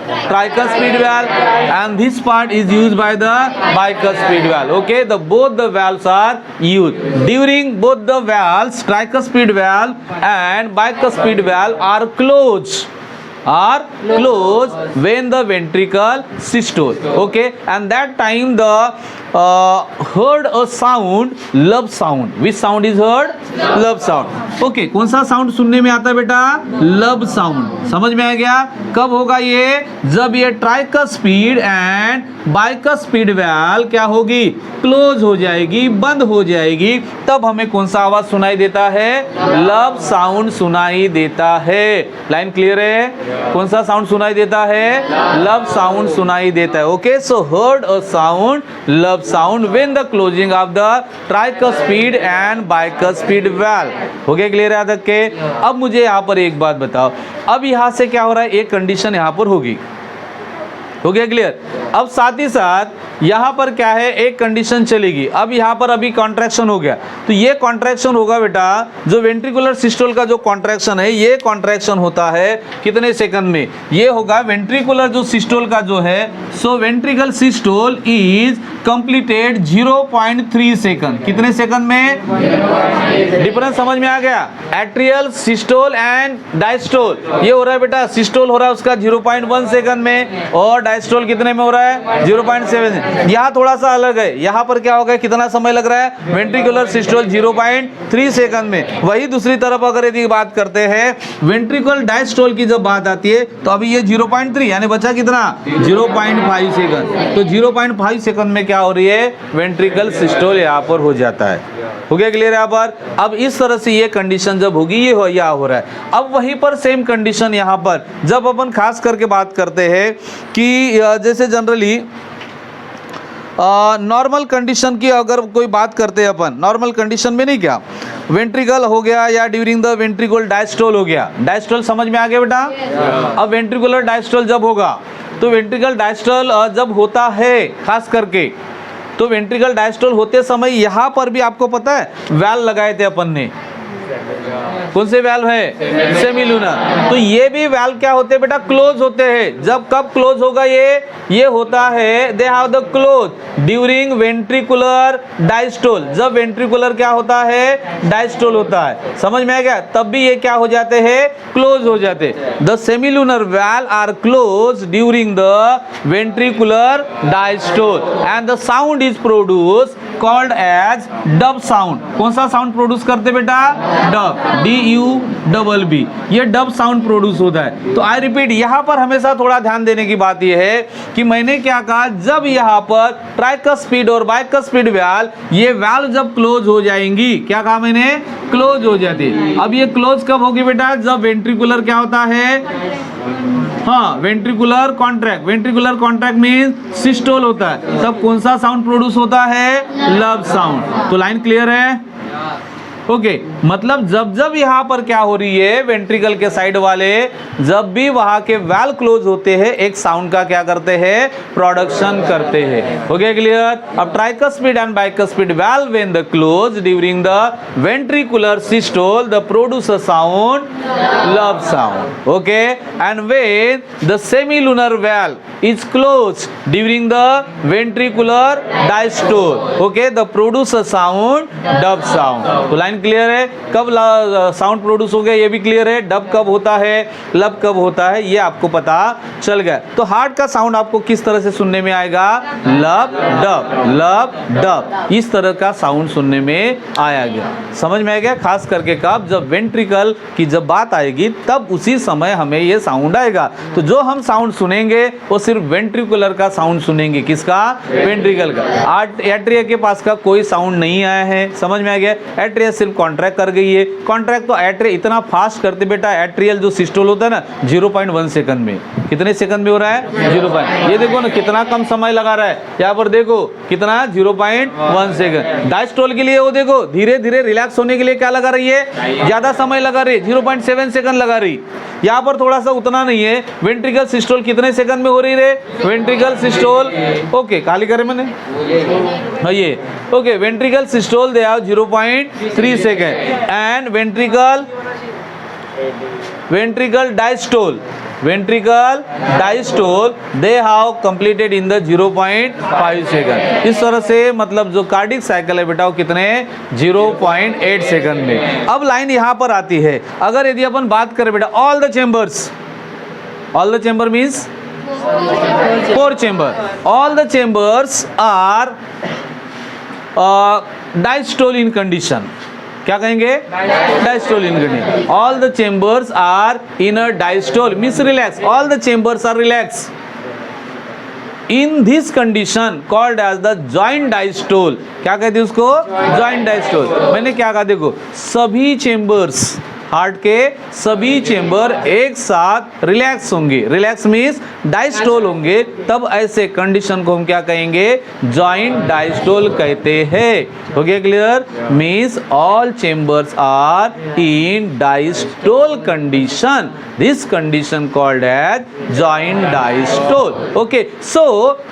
tricuspid valve, and this part is used by the bicuspid valve, okay। The both the valves are used. During both the valves, tricuspid valve and bicuspid valve are closed when the ventricle systole, okay, and that time the heard a sound, love sound। Which sound is heard? love sound, okay। कौन सा sound सुनने में आता है बेटा? love sound। समझ में आ गया? कब होगा ये? जब ये ट्राइकस्पीड एंड बाइकस्पीड वैल्व क्या होगी? क्लोज हो जाएगी, बंद हो जाएगी, तब हमें कौन सा आवाज सुनाई देता है? लव साउंड सुनाई देता है। लाइन क्लियर है? कौन सा साउंड सुनाई देता है? लव साउंड सुनाई देता है, okay. So heard a sound, lub sound when the closing of the tricuspid and bicuspid valve. हो गया क्लियर याद रख के? अब मुझे यहाँ पर एक बात बताओ, अब यहाँ से क्या हो रहा है? एक कंडीशन यहाँ पर होगी, हो गया क्लियर। अब साथ ही साथ यहाँ पर क्या है, एक कंडीशन चलेगी। अब यहाँ पर अभी कॉन्ट्रैक्शन हो गया, तो ये कॉन्ट्रैक्शन होगा बेटा, जो वेंट्रिकुलर सिस्टोल का जो कॉन्ट्रैक्शन है, ये कॉन्ट्रैक्शन होता है कितने सेकंड में, ये होगा वेंट्रिकुलर जो सिस्टोल का जो है, so ventricle systole is completed 0.3 second. कितने सेकंड में? डिफरेंस समझ में आ गया? एट्रियल सिस्टोल एंड डायस्टोल, ये हो रहा है बेटा, सिस्टोल हो रहा है उसका 0.1 सेकंड में, और डायस्टोल कितने में हो रहा है? 0.7। यहाँ थोड़ा सा अलग है, यहाँ पर क्या होगा, कितना समय लग रहा है? वेंट्रिकुलर सिस्टोल 0.3 सेकंड में। वही दूसरी तरफ अगर यदि बात करते हैं वेंट्रिकुलर डायस्टोल की जब बात आती है, तो अभी ये 0.3 यानी बचा कितना? 0.5 सेकंड। तो 0.5 सेकंड में क्या हो रही है? वेंट्रिकल सिस्टोल यहाँ पर हो जाता है। हो गया क्लियर यहाँ पर? अब इस तरह से ये कंडीशन जब होगी, ये हो रहा है। अब वहीं पर सेम कंडीशन यहाँ पर जब अपन खास करके बात करते हैं कि जैसे जनरली नॉर्मल कंडीशन की अगर कोई बात करते हैं अपन, नॉर्मल कंडीशन में नहीं, क्या वेंट्रिकल हो गया या ड्यूरिंग द वेंट्रिकुलर डायस्टोल हो गया। डायस्टोल समझ में आ गया बेटा? अब वेंट्रिकुलर डायस्टोल जब होगा, तो वेंट्रिकल डायस्टोल जब होता है खास करके, तो वेंट्रिकल डायस्टोल होते समय यहाँ पर भी आपको पता है वैल्व लगाए थे अपन ने। कौन से वैल्व है? सेमीलुनर। तो ये भी वैल्व क्या होते हैं बेटा? क्लोज होते हैं। जब कब क्लोज होगा ये होता है, दे have the close during ventricular diastole. जब वेंट्रिकुलर क्या होता है? डायस्टोल होता है। समझ में आ गया? तब भी ये क्या हो जाते हैं? क्लोज हो जाते। The semilunar valve are close during the ventricular diastole and the sound is produce called as dub sound. कौन सा साउंड प्रोड्यूस करते बेटा? Dub, DUBB। ये डब साउंड प्रोड्यूस होता है। तो आई रिपीट, यहाँ पर हमेशा थोड़ा ध्यान देने की बात यह है कि मैंने क्या कहा, जब यहाँ पर ट्राइकस्पिड और बाइकस्पिड वैल्व, ये वैल्व जब क्लोज हो जाएंगी, क्या कहा मैंने? क्लोज हो जाती। अब ये क्लोज कब होगी बेटा? जब वेंट्रिकुलर क्या होता है? हाँ, ventricular contract. Ventricular contract means systole होता है। तब कौन सा साउंड प्रोड्यूस होता है? लब साउंड। तो लाइन क्लियर है? ओके, मतलब जब जब यहाँ पर क्या हो रही है, वेंट्रिकल के साइड वाले जब भी वहां के वैल्व क्लोज होते हैं, एक साउंड का क्या करते हैं? प्रोडक्शन करते हैं। हो गया क्लियर? अब tricuspid and bicuspid valve when the close during the ventricular systole the produce a sound लब sound. Okay, and when the semilunar valve is close during the ventricular diastole, okay, the produce a sound dub sound. तो line clear है? कब sound produce हो गया ये भी clear है। Dub कब होता है, लब कब होता है, ये आपको पता चल गया। तो हार्ट का साउंड आपको किस तरह से सुनने में आएगा? लब डब, लब डब, इस तरह का साउंड सुनने में आया गया। समझ में आ गया? खास करके कब? जब वेंट्रिकल की जब बात आएगी, तब उसी समय हमें ये साउंड आएगा। तो जो हम साउंड सुनेंगे वो सिर्फ वेंट्रिकुलर का साउंड सुनेंगे। किसका? वेंट्रिकल का। एट्रिया के पास का कोई साउंड नहीं आया है। समझ में आ गया? एट्रिया सिर्फ कॉन्ट्रैक्ट कर गई है। कॉन्ट्रैक्ट तो एट्रिया इतना फास्ट करते बेटा, एट्रियल जो सिस्टोल होता है ना, 0.1 सेकंड में। कितने सेकंड में हो रहा है? 0. ये देखो ना कितना कम समय लगा रहा है। यहाँ पर देखो कितना, 0.1 सेकंड। डायस्टोल के लिए वो देखो धीरे धीरे रिलैक्स होने के लिए क्या लगा रही है? ज्यादा समय लगा रही है, 0.7 सेकंड लगा रही। यहाँ पर थोड़ा सा उतना नहीं है। वेंट्रिकल सिस्टोल कितने सेकंड में हो रही है? वेंट्रिकल सिस्टोल, ओके, खाली करे मैंने, हाँ ये okay, ventricle systole they have 0.3 second and ventricle diastole they have completed in the 0.5 second. इस तरह से मतलब जो कार्डिक साइकिल है बेटा वो कितने? 0.8 सेकंड में। अब लाइन यहाँ पर आती है, अगर यदि अपन बात करें बेटा all the chamber means 4 chamber, all the chambers are diastole in condition. क्या कहेंगे? Diastole in condition. All the chambers are in a diastole means relax. All the chambers are relax in this condition called as the joint diastole. क्या कहते हैं उसको? Joint diastole. मैंने क्या कहा? देखो सभी चेंबर्स हार्ट के सभी चेंबर एक साथ रिलैक्स होंगे, रिलैक्स मीन्स डायस्टोल होंगे, तब ऐसे कंडीशन को हम क्या कहेंगे, जॉइंट डायस्टोल कहते हैं। हो गया clear? Means all chambers are in diastole condition, this condition called as joint diastole. Okay, so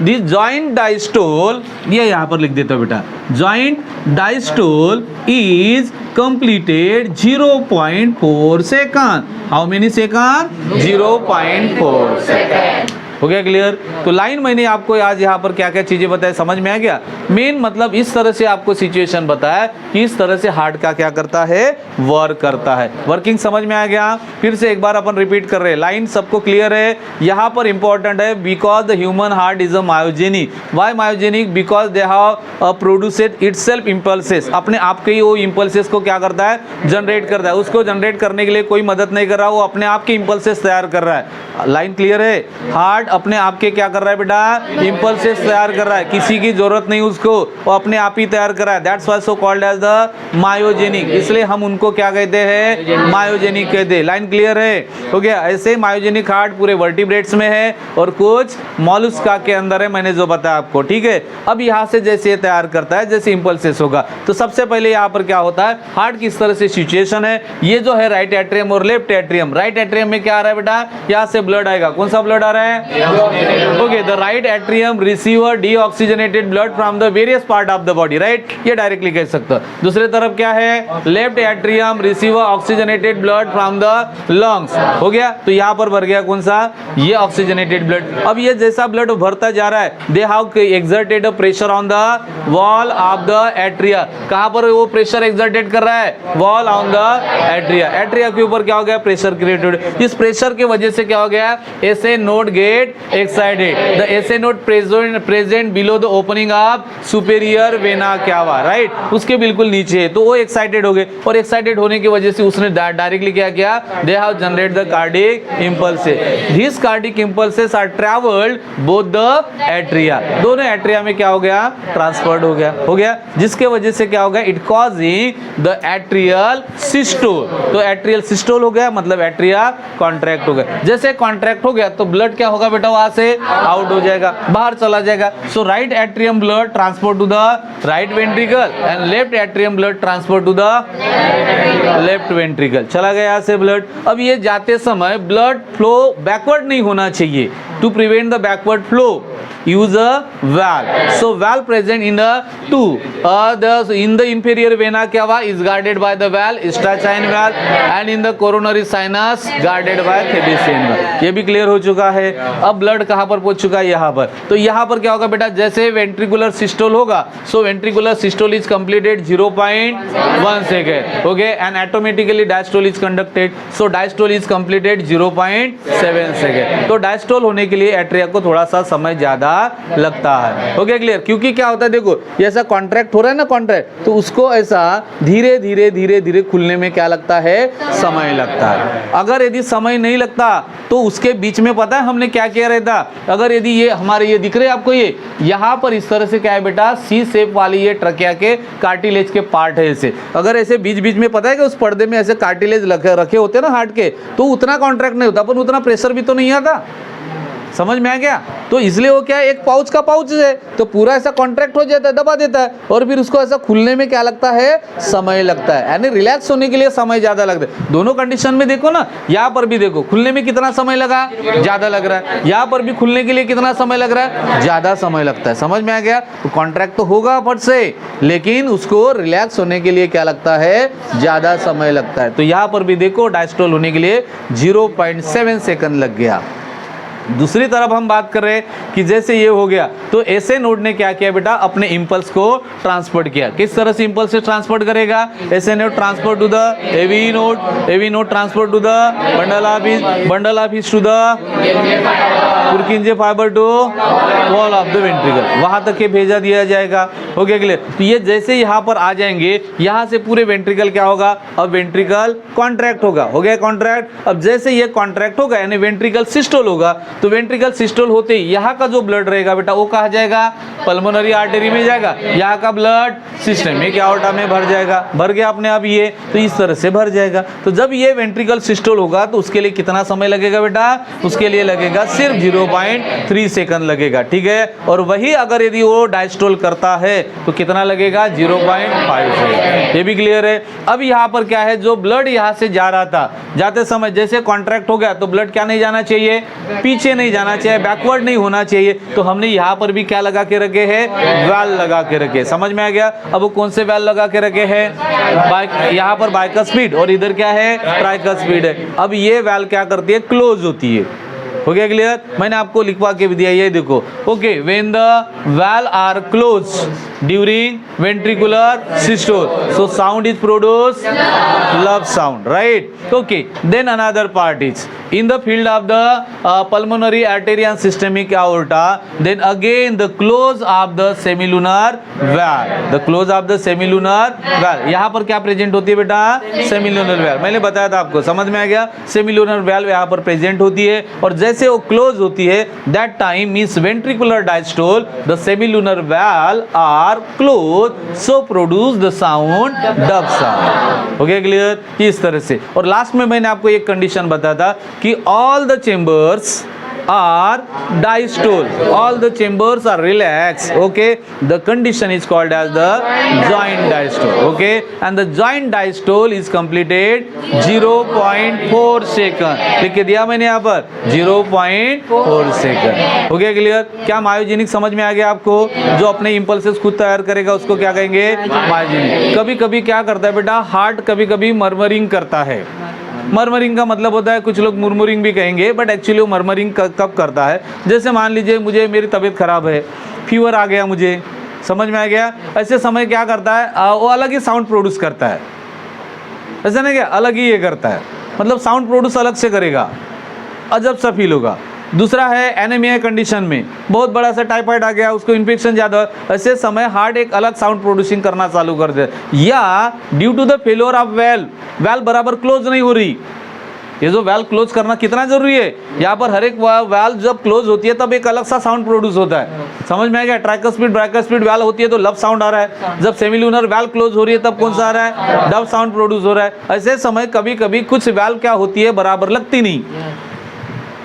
this joint diastole, ये यहां पर लिख देता बेटा, joint diastole is completed 0.4 second. How many second? 0.4 second. हो गया क्लियर? तो लाइन मैंने आपको आज यहाँ पर क्या क्या चीजें बताई, समझ में आ गया? मेन मतलब इस तरह से आपको सिचुएशन बताया कि इस तरह से हार्ट का क्या करता है, वर्क करता है। वर्किंग समझ में आ गया? फिर से एक बार अपन रिपीट कर रहे हैं, लाइन सबको क्लियर है? यहाँ पर इंपॉर्टेंट है, because the human heart is a myogenic. Why myogenic? Because they have produced itself impulses, अपने आप के ही वो इंपल्सेस को क्या करता है, जनरेट करता है। उसको जनरेट करने के लिए कोई मदद नहीं कर रहा, वो अपने आप के इंपल्सेस तैयार कर रहा है। लाइन क्लियर है? हार्ट अपने आप के क्या कर रहा है बेटा, इंपल्सेस तैयार कर रहा है, किसी की जरूरत नहीं उसको, वो अपने आप ही तैयार कर रहा है। That's why so called as the myogenic, इसलिए हम उनको क्या कहते हैं, मायोजेनिक कहते हैं। लाइन क्लियर है? हो गया? ऐसे मायोजेनिक हार्ट पूरे वर्टिब्रेट्स में है और कुछ मॉलस्का के अंदर है, मैंने जो बताया आपको, ठीक है। अब यहाँ से जैसे ये तैयार करता है, जैसे इंपल्सेस होगा, तो सबसे पहले यहाँ पर क्या होता है, हार्ट किस तरह से सिचुएशन है, ये जो है राइट एट्रियम और लेफ्ट एट्रियम। राइट एट्रियम में क्या आ रहा है बेटा, यहाँ से ब्लड आएगा, कौन सा ब्लड आ रहा है, okay, the right atrium receive deoxygenated blood from the various part of the body, right, ये डायरेक्टली कह सकते हो। दूसरे तरफ क्या है, left atrium receive oxygenated blood from the lungs. हो गया? तो यहाँ पर भर गया कौन सा, ये ऑक्सीजनेटेड ब्लड। अब ये जैसा ब्लड भरता जा रहा है, they have exerted pressure on the wall of the atria. कहां पर वो प्रेशर एक्सर्टेड कर रहा है, wall on the atria. Atria के ऊपर क्या हो गया, प्रेशर क्रिएटेड। इस प्रेशर की वजह से क्या हो गया, SA node get excited, the SA node present below the opening of superior vena cava, right, उसके बिल्कुल नीचे है, तो वो एक्साइटेड हो गए, और एक्साइटेड होने की वजह से उसने डायरेक्टली क्या किया, they have generate the cardiac impulses. This cardiac impulses are travelled both the atria, दोनों एट्रिया में क्या हो गया, ट्रांसफर्ड हो गया। हो गया? जिसके वजह से क्या हो गया, it causing the atrial systole. तो एट्रियल सिस्टोल हो गया, मतलब एट्रिया कॉन्ट्रैक्ट हो गया। जैसे कॉन्ट्रैक्ट हो गया तो ब्लड क्या होगा बेटा, वहां से आउट हो जाएगा, बाहर चला जाएगा। So right atrium blood transport to the right ventricle and left atrium blood transport to the left ventricle, चला गया यहाँ से ब्लड। अब ये जाते समय ब्लड फ्लो बैकवर्ड नहीं होना चाहिए, to prevent the backward flow use a valve. So valve present in the in the inferior vena cava is guarded by the valve, Strachine valve, and in the coronary sinus guarded by Thebesian valve. ये भी clear हो चुका है। अब blood कहाँ पर पहुंच चुका है, यहाँ पर। तो यहाँ पर क्या होगा बेटा, जैसे वेंट्रिकुलर सिस्टोल होगा, so ventricular systole is completed 0.1 second, okay, and automatically diastole is conducted, so diastole is completed 0.7 second. तो डायस्टोल होने के लिए एट्रिया को थोड़ा सा समय ज्यादा लगता है। Okay clear? क्योंकि क्या होता है, देखो ये ऐसा कॉन्ट्रैक्ट हो रहा है ना, कॉन्ट्रैक्ट, तो उसको ऐसा धीरे धीरे धीरे धीरे खुलने में क्या लगता है, समय लगता है। अगर यदि समय नहीं लगता तो उसके बीच में पता है हमने क्या किया रहता, अगर यदि ये हमारे ये दिख रहे हैं आपको, ये यहाँ पर इस तरह से क्या है बेटा, सी शेप वाली ये ट्रकिया के कार्टिलेज के पार्ट है ऐसे, अगर ऐसे बीच बीच में पता है कि उस पर्दे में ऐसे कार्टिलेज रखे होते हैं ना हार्ट के, तो उतना कॉन्ट्रैक्ट नहीं होता, पर उतना प्रेशर भी तो नहीं आता। समझ में आ गया? तो इसलिए वो क्या है, एक पाउच का पाउच है, तो पूरा ऐसा कॉन्ट्रैक्ट हो जाता है, दबा देता है, और फिर उसको ऐसा खुलने में क्या लगता है, समय लगता है, यानी रिलैक्स होने के लिए समय ज्यादा लगता है। दोनों कंडीशन में देखो ना, यहाँ पर भी देखो खुलने में कितना समय लगा, ज्यादा लग रहा है, यहाँ पर भी खुलने के लिए कितना समय लग रहा है, ज्यादा समय लगता है। समझ में आ गया? तो कॉन्ट्रैक्ट तो होगा फट से, लेकिन उसको रिलैक्स होने के लिए क्या लगता है, ज्यादा समय लगता है। तो यहाँ पर भी देखो डायस्टोल होने के लिए 0.7 सेकंड लग गया। दूसरी तरफ हम बात कर रहे हैं कि जैसे ये हो गया, तो एसए नोड ने क्या किया बेटा, अपने इंपल्स को ट्रांसपोर्ट किया। किस तरह से इंपल्स से ट्रांसपोर्ट करेगा, SA node transport to the AV node transport to the bundle of His to the Purkinje fibre to wall of the ventricle, वहां तक के भेजा दिया जाएगा। हो गया क्लियर? तो ये जैसे यहाँ पर आ जाएंगे, यहाँ से पूरे वेंट्रिकल क्या होगा, अब वेंट्रिकल कॉन्ट्रैक्ट होगा। हो गया कॉन्ट्रैक्ट? अब जैसे ये कॉन्ट्रैक्ट होगा यानी वेंट्रिकल सिस्टोल होगा, तो वेंट्रिकल सिस्टोल होते ही यहाँ का जो ब्लड रहेगा बेटा वो कहाँ जाएगा, पल्मोनरी आर्टरी में जाएगा। यहाँ का ब्लड सिस्टमिक एओर्टा में भर जाएगा। भर गया अपने आप ये, तो इस तरह से भर जाएगा। तो जब ये वेंट्रिकल सिस्टोल होगा तो उसके लिए कितना समय लगेगा बेटा, उसके लिए लगेगा सिर्फ 0.3 सेकंड लगेगा। ठीक है? और वही अगर यदि वो डायस्टोल करता है तो कितना लगेगा, 0.5 सेकंड। ये भी क्लियर है? अब यहाँ पर क्या है, जो ब्लड यहाँ से जा रहा था, जाते समय जैसे कॉन्ट्रैक्ट हो गया तो ब्लड क्या नहीं जाना चाहिए, पीछे नहीं जाना चाहिए, बैकवर्ड नहीं होना चाहिए। तो हमने यहाँ पर भी क्या लगा के रखे हैं, वाल्व लगा के रखे। समझ में आ गया? अब वो कौन से वाल्व लगा के रखे हैं, यहाँ पर बाइकस्पिड और इधर क्या है, ट्राइकस्पिड है। अब ये वाल्व क्या करती है, क्लोज होती है। हो गया क्लियर? मैंने आपको लिखवा के भी दिया, ये देखो। Okay, when the valve are close during ventricular systole, so sound is produce lub sound, right? Okay, then another part is in the field of the pulmonary artery and systemic aorta, then again the close of the semilunar valve, the close of the semilunar valve। यहाँ पर क्या present होती है बेटा, semilunar valve. मैंने बताया था आपको, समझ में आ गया? सेमिलुनर वाल्व यहाँ पर प्रेजेंट होती है और जैसे वो क्लोज होती है that time means ventricular diastole, the semilunar valve are closed, so produce the sound dub sound। हो गया क्लियर? इस तरह से। और लास्ट में मैंने आपको एक कंडीशन बताया था कि all the chambers are diastole, all the chambers are relaxed, okay, the condition is called as the joint diastole, okay, and the joint diastole is completed 0.4 second। लिख के दिया मैंने यहाँ पर 0.4 सेकंड। हो गया क्लियर? क्या मायोजेनिक समझ में आ गया आपको? जो अपने इंपल्सेस खुद तैयार करेगा उसको क्या कहेंगे, मायोजेनिक। कभी कभी क्या करता है बेटा, हार्ट कभी कभी मरमरिंग करता है। मरमरिंग का मतलब होता है, कुछ लोग मुरमुरिंग भी कहेंगे, बट एक्चुअली वो मरमरिंग कब करता है, जैसे मान लीजिए मुझे, मेरी तबीयत खराब है, फीवर आ गया मुझे, समझ में आ गया? ऐसे समय क्या करता है, वो अलग ही साउंड प्रोड्यूस करता है। ऐसा नहीं क्या, अलग ही ये करता है, मतलब साउंड प्रोड्यूस अलग से करेगा, अजब सा फील होगा। दूसरा है एनीमिया कंडीशन में, बहुत बड़ा सा टाइफाइड आ गया, उसको इन्फेक्शन ज़्यादा, ऐसे समय हार्ट एक अलग साउंड प्रोड्यूसिंग करना चालू कर दे। या due to the failure of valve बराबर क्लोज नहीं हो रही। ये जो वाल्व क्लोज करना कितना जरूरी है, यहाँ पर हर एक वाल्व जब क्लोज होती है तब एक अलग सा साउंड प्रोड्यूस होता है। समझ में आ गया? ट्राइकस्पिड ब्राइकस्पिड वाल्व होती है तो लव साउंड आ रहा है, जब सेमिलुनर वाल्व क्लोज हो रही है तब कौन सा आ रहा है, डब साउंड प्रोड्यूस हो रहा है। ऐसे समय कभी कभी कुछ वाल्व क्या होती है, बराबर लगती नहीं,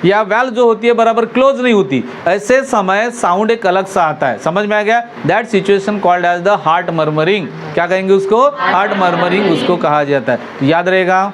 या वाल्व जो होती है बराबर क्लोज नहीं होती, ऐसे समय साउंड एक अलग सा आता है। समझ में आ गया? That situation called as the heart murmuring. क्या कहेंगे उसको, हार्ट मर्मरिंग उसको कहा जाता है। याद रहेगा?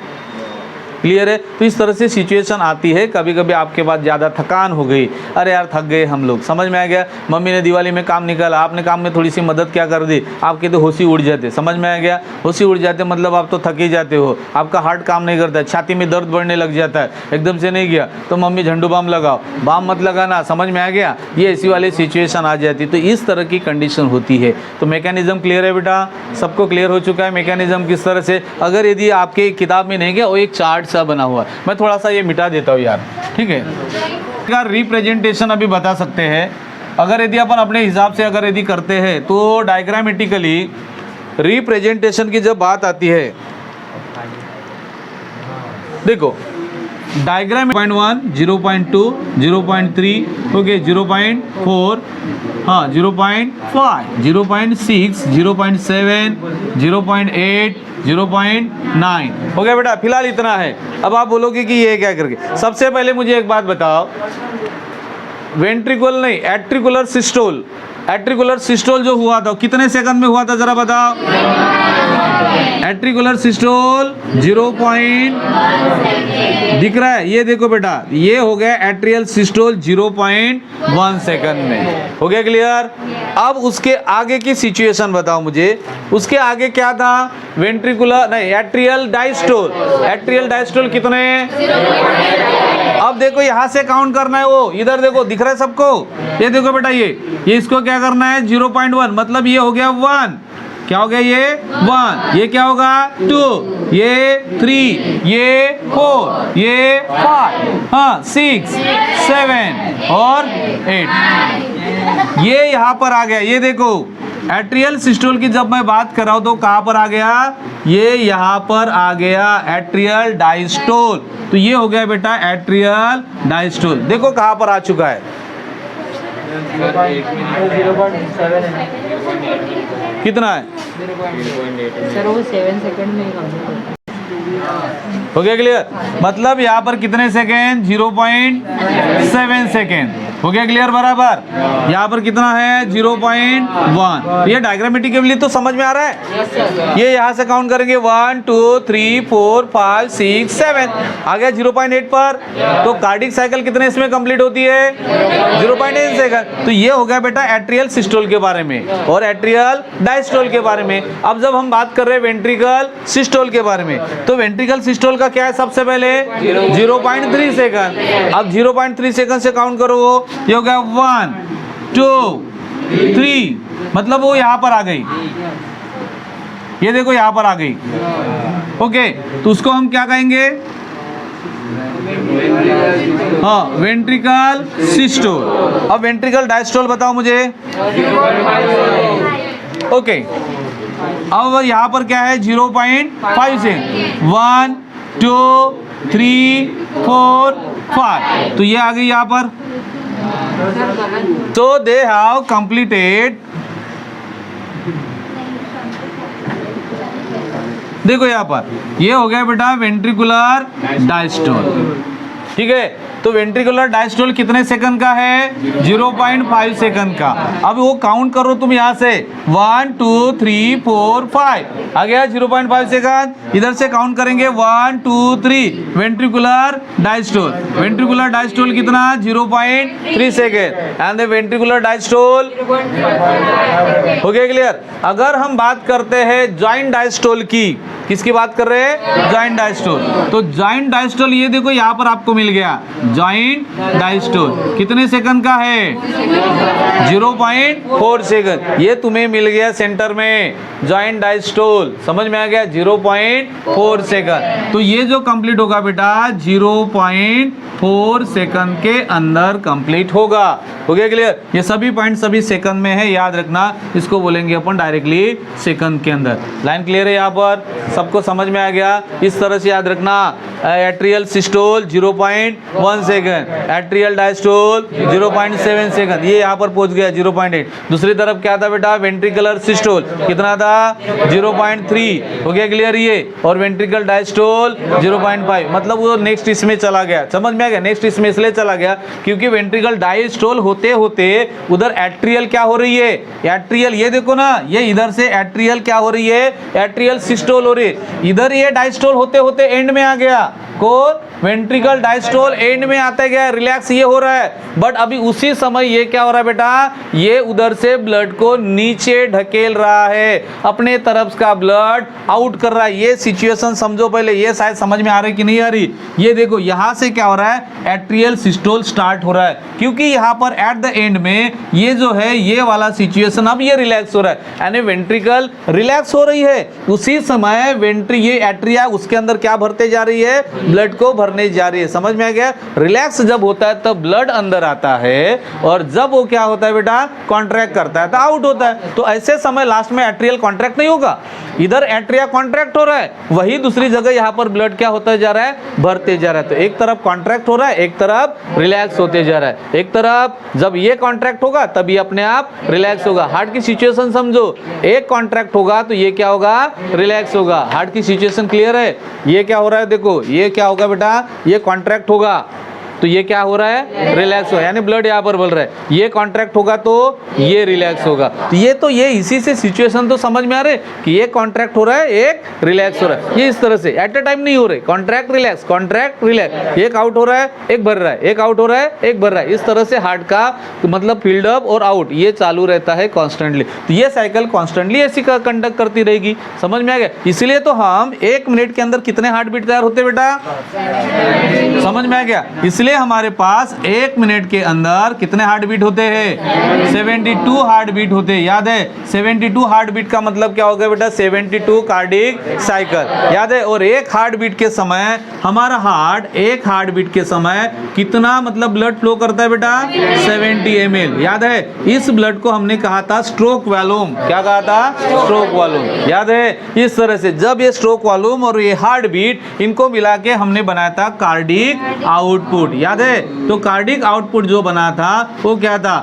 क्लियर है? तो इस तरह से सिचुएशन आती है। कभी कभी आपके पास ज़्यादा थकान हो गई, अरे यार थक गए हम लोग, समझ में आ गया? मम्मी ने दिवाली में काम निकाला, आपने काम में थोड़ी सी मदद क्या कर दी, आपके तो होशी उड़ जाते। समझ में आ गया? होशी उड़ जाते मतलब आप तो थक ही जाते हो, आपका हार्ट काम नहीं करता है, छाती में दर्द बढ़ने लग जाता है, एकदम से नहीं गया तो मम्मी झंडू बाम लगाओ, बाम मत लगाना। समझ में आ गया? ये ऐसी वाली सिचुएशन आ जाती है। तो इस तरह की कंडीशन होती है। तो मैकेनिज्म क्लियर है बेटा? सबको क्लियर हो चुका है मैकेनिज्म किस तरह से? अगर यदि आपके किताब में नहीं गया, वो एक चार्ट सा बना हुआ है, मैं थोड़ा सा ये मिटा देता हूँ यार, ठीक है? का रिप्रेजेंटेशन अभी बता सकते हैं। अगर यदि अपन अपने हिसाब से अगर यदि करते हैं तो डायग्रामेटिकली रिप्रेजेंटेशन की जब बात आती है, देखो डायग्राम 0.1, 0.2, 0.3, ओके 0.4, हाँ 0.5, 0.6, 0.7, 0.8, 0.9 हो गया बेटा। फिलहाल इतना है। अब आप बोलोगे कि ये क्या करके, सबसे पहले मुझे एक बात बताओ, वेंट्रिकुलर नहीं, एट्रिकुलर सिस्टोल, एट्रिकुलर सिस्टोल जो हुआ था कितने सेकंड में हुआ था जरा बताओ? एट्रिकुलर सिस्टोल 0. दिख रहा है? ये देखो बेटा, ये हो गया एट्रियल सिस्टोल 0.1 सेकंड में। हो गया क्लियर? अब उसके आगे की सिचुएशन बताओ मुझे, उसके आगे क्या था? वेंट्रिकुलर नहीं, एट्रियल डायस्टोल। एट्रियल डायस्टोल कितने? अब देखो यहाँ से काउंट करना है, वो इधर देखो, दिख रहा है सबको? ये देखो बेटा, ये इसको क्या करना है 0.1, मतलब ये हो गया 1, क्या हो गया ये 1, ये क्या होगा 2, ये 3, ये 4, ये 5, हाँ 6, 7 और 8। ये यहाँ पर आ गया। ये देखो एट्रियल सिस्टोल की जब मैं बात कर रहा हूँ तो कहाँ पर आ गया, ये यहाँ पर आ गया एट्रियल डायस्टोल। तो ये हो गया बेटा एट्रियल डायस्टोल। देखो कहाँ पर आ चुका है, कितना है सर वो 7 सेकंड में ही कंप्लीट होता है। हो गया क्लियर। मतलब यहाँ पर कितने सेकेंड 0.7 सेकेंड हो गया क्लियर बराबर। यहाँ पर कितना है 0.1। ये डायग्रामेटिकली तो समझ में आ रहा है। ये यहाँ से काउंट करेंगे 1 2 3 4 5 6 7 आ गया 0.8 पर। तो कार्डिक साइकिल कितने इसमें कंप्लीट होती है 0.8 सेकंड। तो ये हो गया बेटा एट्रियल सिस्टोल के बारे में और एट्रियल डायस्टोल के बारे में। अब जब हम बात कर रहे हैं वेंट्रिकल सिस्टोल के बारे में, तो वेंट्रिकल सिस्टोल का क्या है सबसे पहले 0.3 सेकंड। अब 0.3 सेकंड से काउंट करो, ये हो गया 1 2 3, मतलब वो यहां पर आ गई। ये देखो यहां पर आ गई। ओके, तो उसको हम क्या कहेंगे, हाँ वेंट्रिकल सिस्टोल। अब वेंट्रिकल डायस्टोल बताओ मुझे। ओके, अब यहाँ पर क्या है 0.5 से 1 2 3 4 5, तो ये आ गई यहाँ पर। तो दे हैव कंप्लीटेड, देखो यहाँ पर ये हो गया बेटा वेंट्रिकुलर डायस्टोल। ठीक है, तो वेंट्रिकुलर डायस्टोल कितने सेकंड का है 0.5 सेकंड का। अब वो काउंट करो तुम यहाँ से 1 2 3 4 5 आ गया 0.5 सेकंड। इधर से काउंट करेंगे 1 2 3 वेंट्रिकुलर डायस्टोल। वेंट्रिकुलर डायस्टोल कितना 0.3 second and the ventricular diastole हो गया क्लियर। अगर हम बात करते हैं जॉइंट डायस्टोल की, किसकी बात कर रहे हैं जॉइंट डायस्टोल, तो जॉइंट डायस्टोल ये देखो यहाँ पर आपको मिल गया जॉइंट डायस्टोल कितने सेकंड का है 0.4 सेकंड। ये तुम्हें मिल गया सेंटर में जॉइंट डायस्टोल, समझ में आ गया 0.4 सेकंड। तो ये जो कंप्लीट होगा बेटा 0.4 सेकंड के अंदर कंप्लीट होगा। हो गया क्लियर। ये सभी पॉइंट सभी सेकंड में है, याद रखना। इसको बोलेंगे अपन डायरेक्टली सेकंड के अंदर। लाइन क्लियर है यहाँ पर, सबको समझ में आ गया। इस तरह से याद रखना, atrial systole 0.1 second, atrial diastole 0.7 second, ये यहाँ पर पहुंच गया 0.8। दूसरी तरफ क्या था बेटा वेंट्रिकुलर सिस्टोल कितना था 0.3 हो गया क्लियर ये, और वेंट्रिकल डायस्टोल 0.5, मतलब वो नेक्स्ट इसमें चला गया। समझ में आ गया, नेक्स्ट इसमें इसलिए चला गया क्योंकि वेंट्रिकल डायस्टोल होते होते उधर एट्रियल क्या हो रही है, एट्रियल ये देखो ना, ये इधर से एट्रियल क्या हो रही है एट्रियल सिस्टोल हो रही है। इधर ये डायस्टोल होते होते एंड में आ गया, को वेंट्रिकल डायस्टोल एंड में आता गया, रिलैक्स ये हो रहा है। बट अभी उसी समय ये क्या हो रहा है बेटा, ये उधर से ब्लड को नीचे ढकेल रहा है, अपने तरफ का ब्लड आउट कर रहा है। ये सिचुएशन समझो पहले, ये शायद समझ में आ रही कि नहीं आ रही। ये देखो यहां से क्या हो रहा है एट्रियल सिस्टोल स्टार्ट हो रहा है, क्योंकि यहां पर एट द एंड में ये जो है ये वाला सिचुएशन अब ये रिलैक्स हो रहा है, यानी वेंट्रिकल रिलैक्स हो रही है। उसी समय ये एट्रिया उसके अंदर क्या भरते जा रही है, ब्लड को भरने जा रही है। समझ में आ गया। रिलैक्स जब होता है तब ब्लड अंदर आता है, और जब वो क्या होता है बेटा कॉन्ट्रैक्ट करता है तो आउट होता है। तो ऐसे समय लास्ट में एट्रियल कॉन्ट्रैक्ट नहीं होगा, इधर एट्रिया कॉन्ट्रैक्ट हो रहा है, वही दूसरी जगह यहाँ पर ब्लड क्या होता जा रहा है, भरते जा रहा है। तो एक तरफ कॉन्ट्रैक्ट हो रहा है, एक तरफ रिलैक्स होते जा रहा है। एक तरफ जब ये कॉन्ट्रैक्ट होगा तभी अपने आप रिलैक्स होगा। हार्ट की सिचुएशन समझो, एक कॉन्ट्रैक्ट होगा तो ये क्या होगा, रिलैक्स होगा। हार्ट की सिचुएशन क्लियर है। ये क्या हो रहा है, देखो ये क्या होगा बेटा, ये कॉन्ट्रैक्ट होगा तो ये क्या हो रहा है, रिलैक्स हो, यानी ब्लड यहाँ पर बल रहा है। ये कॉन्ट्रैक्ट होगा तो ये रिलैक्स होगा। तो ये इसी से सिचुएशन तो समझ में आ रहे कि ये कॉन्ट्रैक्ट हो रहा है, एक रिलैक्स हो रहा है। ये इस तरह से एट अ टाइम नहीं हो रहे, कॉन्ट्रैक्ट रिलैक्स, एक आउट हो रहा है एक भर रहा है, एक आउट हो रहा है एक भर रहा है। इस तरह से हार्ट का मतलब फील्ड अप और आउट ये चालू रहता है कॉन्स्टेंटली। तो ये साइकिल कॉन्स्टेंटली ऐसी कंडक्ट करती रहेगी। समझ में आ गया। इसलिए तो हम 1 मिनट के अंदर कितने हार्ट बीट तैयार होते बेटा, समझ में आ गया। इसलिए इसलिए हमारे पास 1 मिनट के अंदर कितने हार्ट बीट होते हैं? 72 हार्ट बीट होते हैं। याद है 72 हार्ट बीट का मतलब क्या हो गया बेटा? 72 कार्डिक साइकिल। याद है। और एक हार्ट बीट के समय हमारा हार्ट एक हार्ट बीट के समय कितना मतलब ब्लड फ्लो करता है बेटा? 70 ml। याद है। इस ब्लड को हमने कहा था स्ट्रोक वॉल्यूम। क्या कहा था? Stroke volume. याद है। इस तरह से जब ये स्ट्रोक वॉल्यूम और ये हार्ट बीट इनको मिला के हमने बनाया था कार्डिक आउटपुट। याद है। तो कार्डिक आउटपुट जो बना था वो क्या था?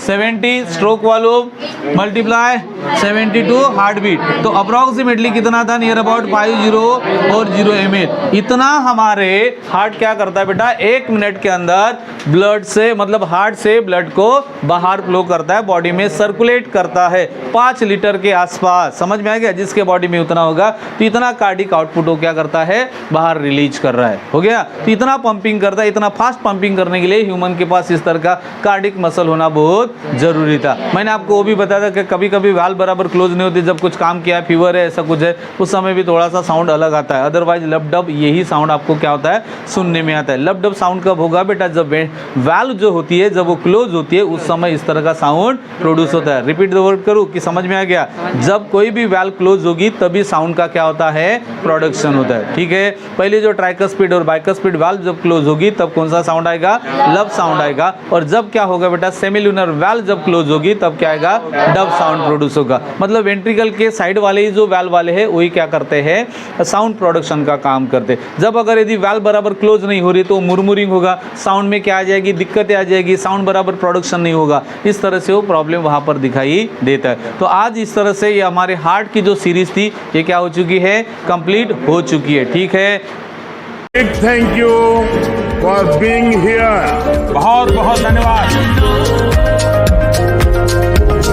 70 stroke volume multiply 72 heart beat. तो अप्रोक्सीमेटली कितना था? Near about 50 ml। इतना हमारे हार्ट क्या करता है बेटा? 1 मिनट के अंदर ब्लड से मतलब हार्ट से ब्लड को बाहर फ्लो करता है, बॉडी में सर्कुलेट करता है 5 लीटर के आसपास। समझ में आ गया? जिसके बॉडी में उतना होगा तो इतना कार्डिक आउटपुट वो क्या करता है? बाहर रिलीज कर रहा है। हो गया। तो इतना पंपिंग करता है। इतना फास्ट पंपिंग करने के लिए ह्यूमन के पास इस तरह का कार्डिक मसल होना बहुत जरूरी था। मैंने आपको वो भी बताया था कि कभी कभी वाल्व बराबर क्लोज नहीं होती। जब कुछ काम किया है, फीवर है, ऐसा कुछ है, उस समय भी थोड़ा सा साउंड अलग आता है। अदरवाइज लब डब यही साउंड आपको क्या होता है? सुनने में आता है। लब डब साउंड कब होगा बेटा? जब वाल्व जो होती है जब वो क्लोज होती है उस समय इस तरह का साउंड प्रोड्यूस होता है। रिपीट द वर्ड करूँ कि समझ में आ गया? जब कोई भी वाल्व क्लोज होगी तभी साउंड का क्या होता है? प्रोडक्शन होता है। ठीक है। पहले जो ट्राइकस्पिड और बाइकस्पिड वाल्व जब क्लोज होगी तब कौन सा साउंड आएगा? लब साउंड आएगा। और जब क्या होगा बेटा? सेमिल्यूनर वाल्व जब क्लोज होगी तब क्या आएगा? डब साउंड प्रोड्यूस होगा। मतलब वेंट्रिकल के साइड वाले ही जो वाल्व वाले हैं वही क्या करते हैं? साउंड प्रोडक्शन का काम करते। जब अगर यदि वाल्व बराबर क्लोज नहीं हो रही तो मुरमुरिंग होगा, साउंड में क्या आ जाएगी? दिक्कतें आ जाएगी, साउंड बराबर प्रोडक्शन नहीं होगा। इस तरह से वो प्रॉब्लम वहां पर दिखाई देता है। तो आज इस तरह से ये हमारे हार्ट की जो सीरीज थी ये क्या हो चुकी है? कंप्लीट हो चुकी है। ठीक है। Thank you for being here. बहुत बहुत धन्यवाद।